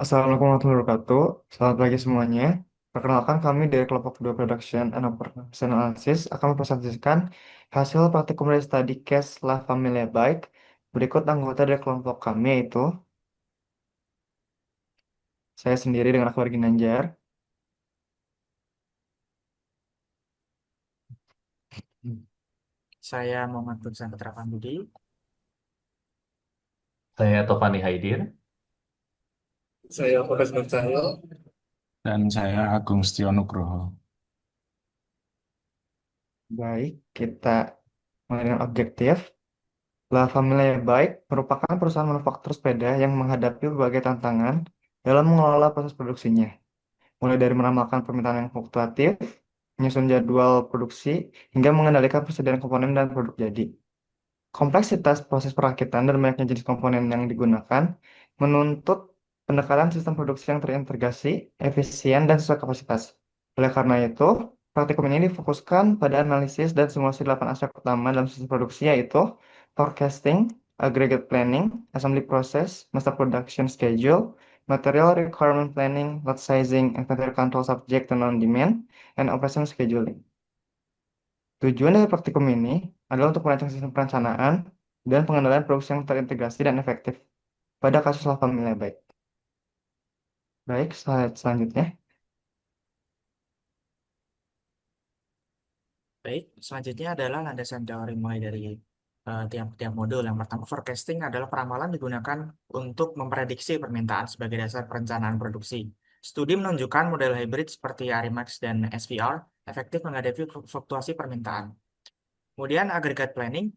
Assalamualaikum warahmatullahi wabarakatuh. Selamat pagi semuanya. Perkenalkan kami dari kelompok 2 Production and Operation Analysis akan mempresentasikan hasil praktikum dari studi case La Familia Bike. Berikut anggota dari kelompok kami yaitu saya sendiri dengan Akbar Ginanjar. Saya Muhammad Bursan Putra Pambudi. Saya Topani Haidir. Saya Fokus Nur Cahyo. Dan saya Agung Setio Nugroho. Baik, kita mulai dengan objektif. La Familia Bike merupakan perusahaan manufaktur sepeda yang menghadapi berbagai tantangan dalam mengelola proses produksinya, mulai dari meramalkan permintaan yang fluktuatif, menyusun jadwal produksi, hingga mengendalikan persediaan komponen dan produk jadi. Kompleksitas proses perakitan dan banyaknya jenis komponen yang digunakan menuntut pendekatan sistem produksi yang terintegrasi, efisien, dan sesuai kapasitas. Oleh karena itu, praktikum ini difokuskan pada analisis dan simulasi 8 aspek utama dalam sistem produksi, yaitu forecasting, aggregate planning, assembly process, master production schedule, material requirement planning, lot sizing, inventory control subject to non-demand, and operation scheduling. Tujuan dari praktikum ini adalah untuk merancang sistem perencanaan dan pengendalian produksi yang terintegrasi dan efektif pada kasus La Familia Baik. Baik, slide selanjutnya. Baik, selanjutnya adalah landasan teori mulai dari tiap-tiap modul. Yang pertama, forecasting adalah peramalan digunakan untuk memprediksi permintaan sebagai dasar perencanaan produksi. Studi menunjukkan model hybrid seperti Arimax dan SVR efektif menghadapi fluktuasi permintaan. Kemudian Aggregate planning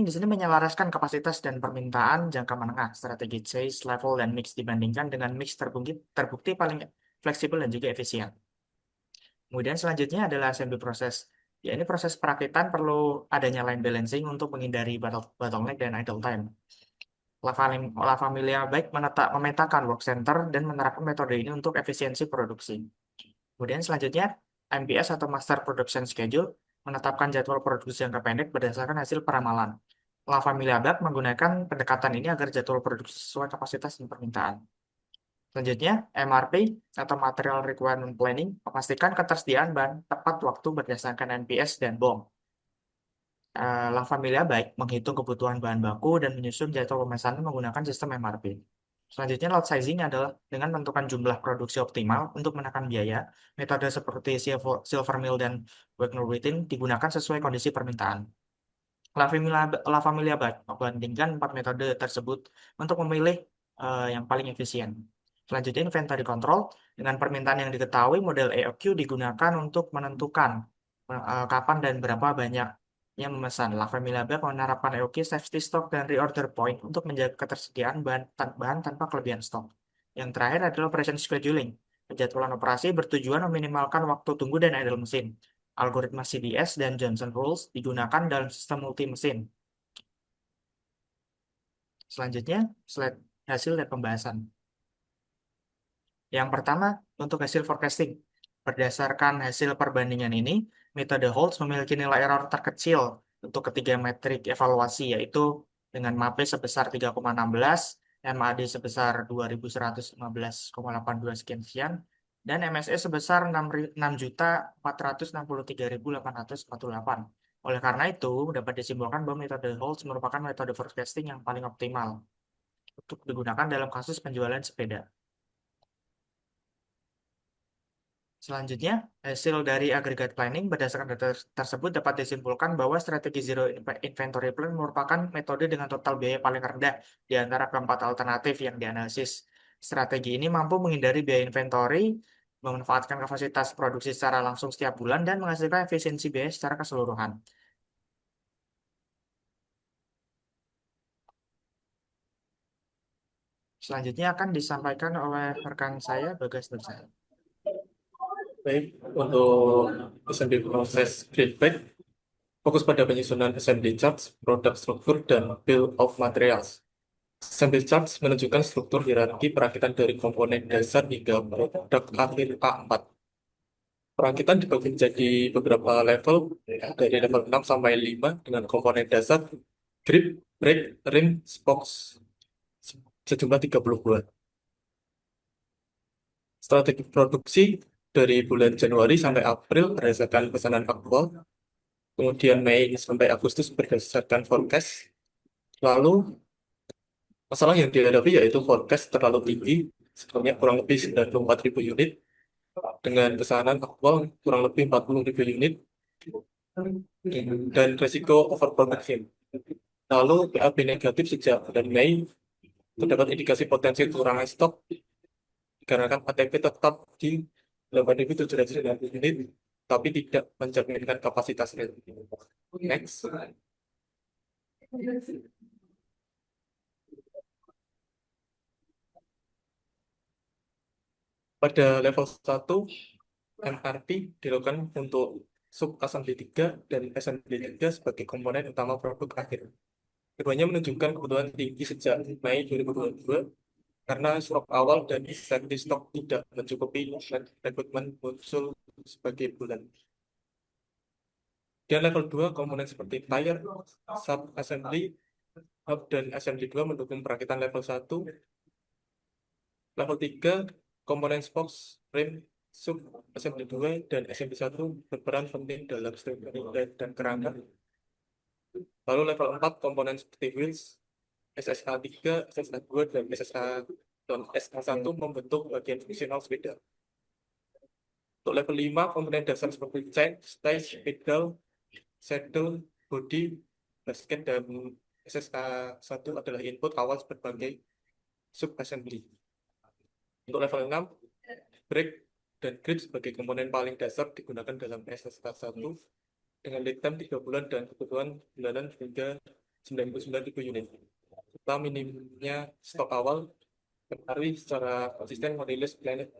di sini menyelaraskan kapasitas dan permintaan jangka menengah, strategi chase, level, dan mix dibandingkan dengan mix terbukti paling fleksibel dan juga efisien. Kemudian selanjutnya adalah assembly proses. Ya, ini proses perakitan perlu adanya line balancing untuk menghindari bottleneck dan idle time. La Familia baik memetakan work center dan menerapkan metode ini untuk efisiensi produksi. Kemudian selanjutnya, MPS atau Master Production Schedule menetapkan jadwal produksi jangka pendek berdasarkan hasil peramalan. La Familia Bak menggunakan pendekatan ini agar jadwal produksi sesuai kapasitas dan permintaan. Selanjutnya, MRP atau Material Requirement Planning memastikan ketersediaan bahan tepat waktu berdasarkan NPS dan BOM. La Familia baik menghitung kebutuhan bahan baku dan menyusun jadwal pemesanan menggunakan sistem MRP. Selanjutnya, lot sizing adalah dengan menentukan jumlah produksi optimal untuk menekan biaya. Metode seperti silver mill dan Wagner Wheating digunakan sesuai kondisi permintaan. La Familia baik membandingkan 4 metode tersebut untuk memilih yang paling efisien. Selanjutnya, inventory control. Dengan permintaan yang diketahui, model EOQ digunakan untuk menentukan kapan dan berapa banyak yang memesan. La Familia Bag menerapkan EOQ, safety stock, dan reorder point untuk menjaga ketersediaan bahan tanpa kelebihan stok. Yang terakhir adalah operation scheduling. Penjadwalan operasi bertujuan meminimalkan waktu tunggu dan idle mesin. Algoritma CDS dan Johnson Rules digunakan dalam sistem multi-mesin. Selanjutnya, slide hasil dan pembahasan. Yang pertama, untuk hasil forecasting. Berdasarkan hasil perbandingan ini, metode Holtz memiliki nilai error terkecil untuk ketiga metrik evaluasi, yaitu dengan MAP sebesar 3,16, MAD sebesar 2115,82 sekian, dan MSE sebesar 6.463.848. Oleh karena itu, dapat disimpulkan bahwa metode Holtz merupakan metode forecasting yang paling optimal untuk digunakan dalam kasus penjualan sepeda. Selanjutnya, hasil dari aggregate planning berdasarkan data tersebut dapat disimpulkan bahwa strategi zero inventory plan merupakan metode dengan total biaya paling rendah di antara keempat alternatif yang dianalisis. Strategi ini mampu menghindari biaya inventory, memanfaatkan kapasitas produksi secara langsung setiap bulan, dan menghasilkan efisiensi biaya secara keseluruhan. Selanjutnya akan disampaikan oleh rekan saya, Bagas Nursah. Baik, untuk assembly proses feedback, fokus pada penyusunan assembly charts, produk struktur, dan bill of materials. Assembly charts menunjukkan struktur hierarki perakitan dari komponen dasar hingga produk akhir A4. Perakitan dibagi menjadi beberapa level, dari level 6 sampai 5 dengan komponen dasar, grip, brake, rim, spokes, sejumlah 30 buah. Strategi produksi dari bulan Januari sampai April berdasarkan pesanan aktual, kemudian Mei sampai Agustus berdasarkan forecast. Lalu masalah yang dihadapi yaitu forecast terlalu tinggi, sebenarnya kurang lebih 94.000 unit, dengan pesanan aktual kurang lebih 40.000 unit, dan resiko overproduction. Lalu BAB negatif sejak bulan Mei, terdapat indikasi potensi kekurangan stok dikarenakan ATP tetap di 8.790 unit, tapi tidak mencerminkan kapasitas real. Next. Pada level 1, MRP dilakukan untuk sub assembly 3 dan assembly 3 sebagai komponen utama produk akhir. Keduanya menunjukkan kebutuhan tinggi sejak Mei 2022 karena stok awal dan safety stock tidak mencukupi dan rekrutmen muncul sebagai bulan. Dan level 2, komponen seperti tire, sub assembly, hub, dan assembly 2 mendukung perakitan level 1. Level 3, komponen spokes, rim, sub assembly 2, dan assembly 1 berperan penting dalam struktur dan kerangka. Lalu level 4, komponen seperti wheels, SSA 3, SSA 2, dan SA 1 membentuk bagian fungsional sepeda. Untuk level 5, komponen dasar seperti chain, stage, pedal, saddle, body, basket, dan SSA 1 adalah input awal berbagai sub-assembly. Untuk level 6, brake dan grip sebagai komponen paling dasar digunakan dalam SSA 1 dengan lead time 3 bulan dan kebutuhan bulanan hingga 99.000 unit. Serta minimnya stok awal mempengaruhi secara konsisten merilis planet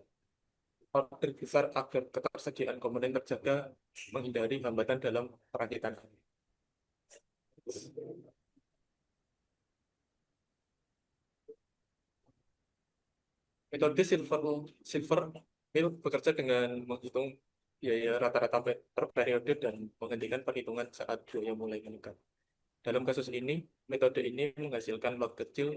order besar agar ketersediaan komponen terjaga menghindari hambatan dalam perakitan. Metode silver mill bekerja dengan menghitung biaya rata-rata per periode dan menghentikan perhitungan saat biaya mulai meningkat. Dalam kasus ini, metode ini menghasilkan lot kecil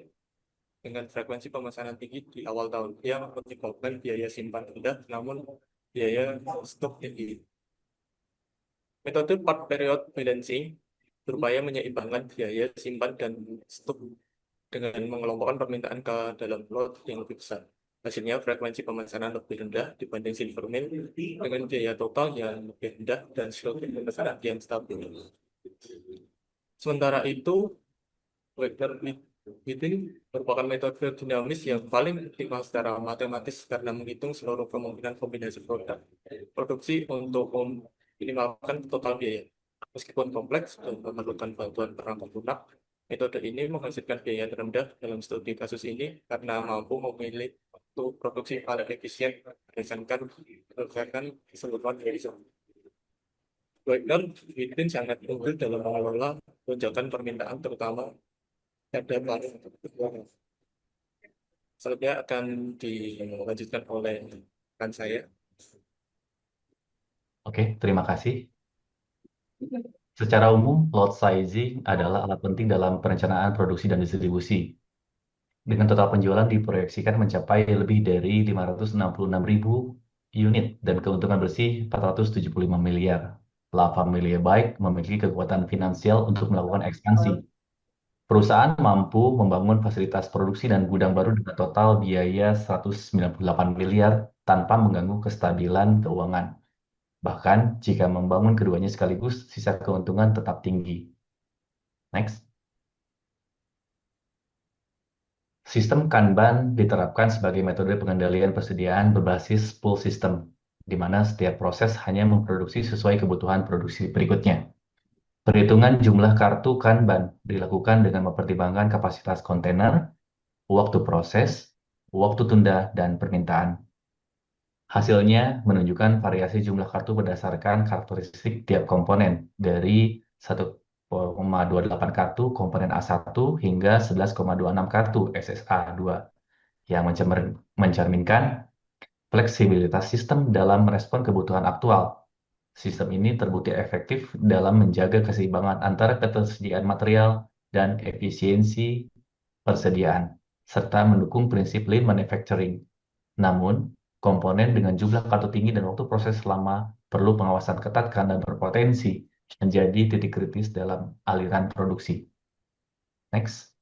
dengan frekuensi pemesanan tinggi di awal tahun yang menyebabkan biaya simpan rendah namun biaya stok tinggi. Metode part period balancing berupaya menyeimbangkan biaya simpan dan stok dengan mengelompokkan permintaan ke dalam lot yang lebih besar. Hasilnya frekuensi pemesanan lebih rendah dibanding silver mill dengan biaya total yang lebih rendah dan struktur pemesanan yang stabil. Sementara itu, Wagner Witting merupakan metode dinamis yang paling optimal secara matematis karena menghitung seluruh kemungkinan kombinasi produksi untuk meminimalkan total biaya. Meskipun kompleks dan memerlukan bantuan perangkat lunak, metode ini menghasilkan biaya terendah dalam studi kasus ini karena mampu memilih waktu produksi paling efisien berdasarkan keseluruhan dari Wagner Witting sangat unggul dalam mengelola lonjakan permintaan terutama pada paling keuangan. Selanjutnya akan dilanjutkan oleh rekan saya. Oke, terima kasih. Secara umum, lot sizing adalah alat penting dalam perencanaan produksi dan distribusi. Dengan total penjualan diproyeksikan mencapai lebih dari 566.000 unit dan keuntungan bersih 475 miliar. La Famille Bike memiliki kekuatan finansial untuk melakukan ekspansi. Perusahaan mampu membangun fasilitas produksi dan gudang baru dengan total biaya 198 miliar tanpa mengganggu kestabilan keuangan. Bahkan jika membangun keduanya sekaligus, sisa keuntungan tetap tinggi. Next. Sistem Kanban diterapkan sebagai metode pengendalian persediaan berbasis pull system, di mana setiap proses hanya memproduksi sesuai kebutuhan produksi berikutnya. Perhitungan jumlah kartu Kanban dilakukan dengan mempertimbangkan kapasitas kontainer, waktu proses, waktu tunda, dan permintaan. Hasilnya menunjukkan variasi jumlah kartu berdasarkan karakteristik tiap komponen dari 1,28 kartu komponen A1 hingga 11,26 kartu SSA2 yang mencerminkan fleksibilitas sistem dalam merespon kebutuhan aktual. Sistem ini terbukti efektif dalam menjaga keseimbangan antara ketersediaan material dan efisiensi persediaan, serta mendukung prinsip lean manufacturing. Namun, komponen dengan jumlah kartu tinggi dan waktu proses lama perlu pengawasan ketat karena berpotensi menjadi titik kritis dalam aliran produksi. Next.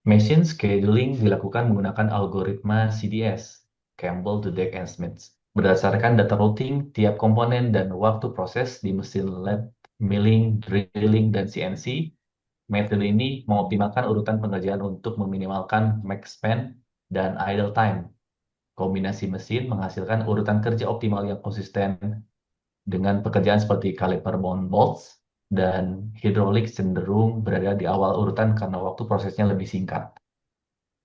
Machine scheduling dilakukan menggunakan algoritma CDS, Campbell, Dudek, and Smith. Berdasarkan data routing tiap komponen dan waktu proses di mesin lathe, milling, drilling, dan CNC, metode ini mengoptimalkan urutan pengerjaan untuk meminimalkan max span dan idle time. Kombinasi mesin menghasilkan urutan kerja optimal yang konsisten dengan pekerjaan seperti caliper bound bolts dan hidrolik cenderung berada di awal urutan karena waktu prosesnya lebih singkat.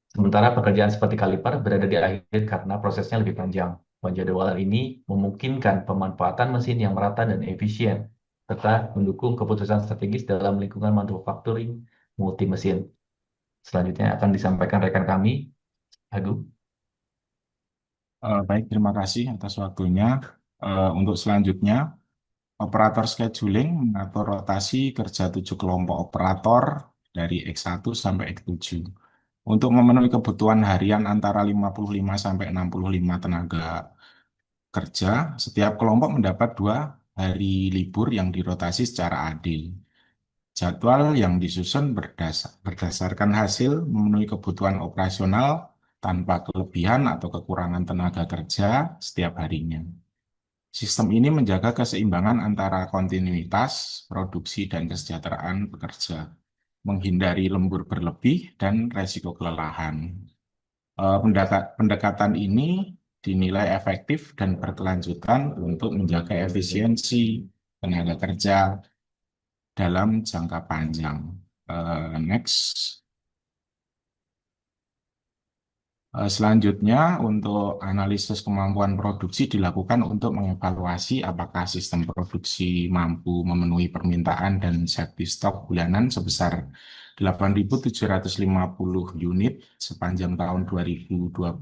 Sementara pekerjaan seperti kaliper berada di akhir karena prosesnya lebih panjang. Penjadwalan ini memungkinkan pemanfaatan mesin yang merata dan efisien, serta mendukung keputusan strategis dalam lingkungan manufacturing multi mesin. Selanjutnya akan disampaikan rekan kami, Agung. Baik, terima kasih atas waktunya. Untuk selanjutnya, operator scheduling mengatur rotasi kerja 7 kelompok operator dari X1 sampai X7 untuk memenuhi kebutuhan harian antara 55 sampai 65 tenaga kerja. Setiap kelompok mendapat 2 hari libur yang dirotasi secara adil. Jadwal yang disusun berdasarkan hasil memenuhi kebutuhan operasional tanpa kelebihan atau kekurangan tenaga kerja setiap harinya. Sistem ini menjaga keseimbangan antara kontinuitas, produksi, dan kesejahteraan pekerja, menghindari lembur berlebih dan resiko kelelahan. Pendekatan ini dinilai efektif dan berkelanjutan untuk menjaga efisiensi tenaga kerja dalam jangka panjang. Next. Selanjutnya, untuk analisis kemampuan produksi dilakukan untuk mengevaluasi apakah sistem produksi mampu memenuhi permintaan dan safety stock bulanan sebesar 8.750 unit sepanjang tahun 2022.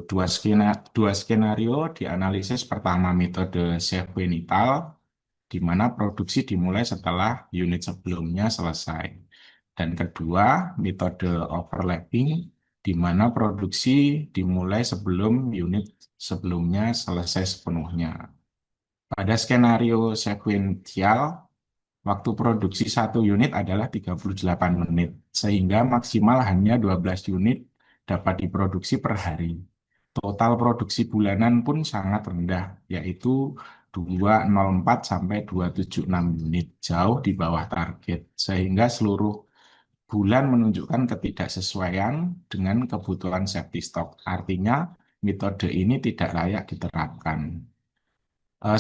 Dua skenario dianalisis. Pertama, metode sequential, di mana produksi dimulai setelah unit sebelumnya selesai. Dan kedua, metode overlapping, di mana produksi dimulai sebelum unit sebelumnya selesai sepenuhnya. Pada skenario sequential, waktu produksi 1 unit adalah 38 menit, sehingga maksimal hanya 12 unit dapat diproduksi per hari. Total produksi bulanan pun sangat rendah, yaitu 204 sampai 276 unit, jauh di bawah target, sehingga seluruh bulan menunjukkan ketidaksesuaian dengan kebutuhan safety stock. Artinya, metode ini tidak layak diterapkan.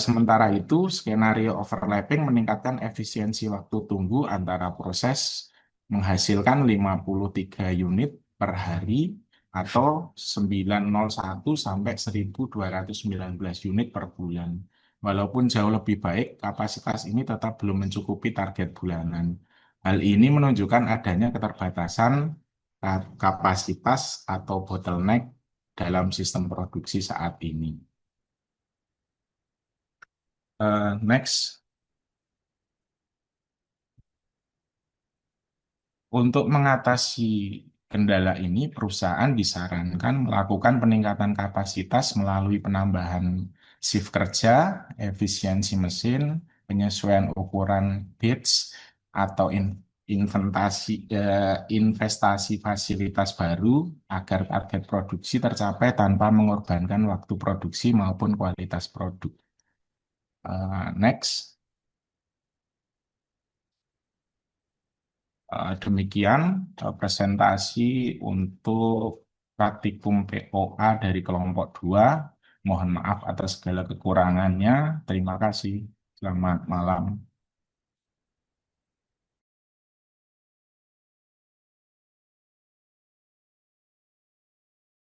Sementara itu, skenario overlapping meningkatkan efisiensi waktu tunggu antara proses, menghasilkan 53 unit per hari atau 901 sampai 1.219 unit per bulan. Walaupun jauh lebih baik, kapasitas ini tetap belum mencukupi target bulanan. Hal ini menunjukkan adanya keterbatasan kapasitas atau bottleneck dalam sistem produksi saat ini. Next. Untuk mengatasi kendala ini, perusahaan disarankan melakukan peningkatan kapasitas melalui penambahan shift kerja, efisiensi mesin, penyesuaian ukuran batch, atau investasi fasilitas baru agar target produksi tercapai tanpa mengorbankan waktu produksi maupun kualitas produk. Next. Demikian presentasi untuk praktikum POA dari kelompok 2. Mohon maaf atas segala kekurangannya. Terima kasih. Selamat malam.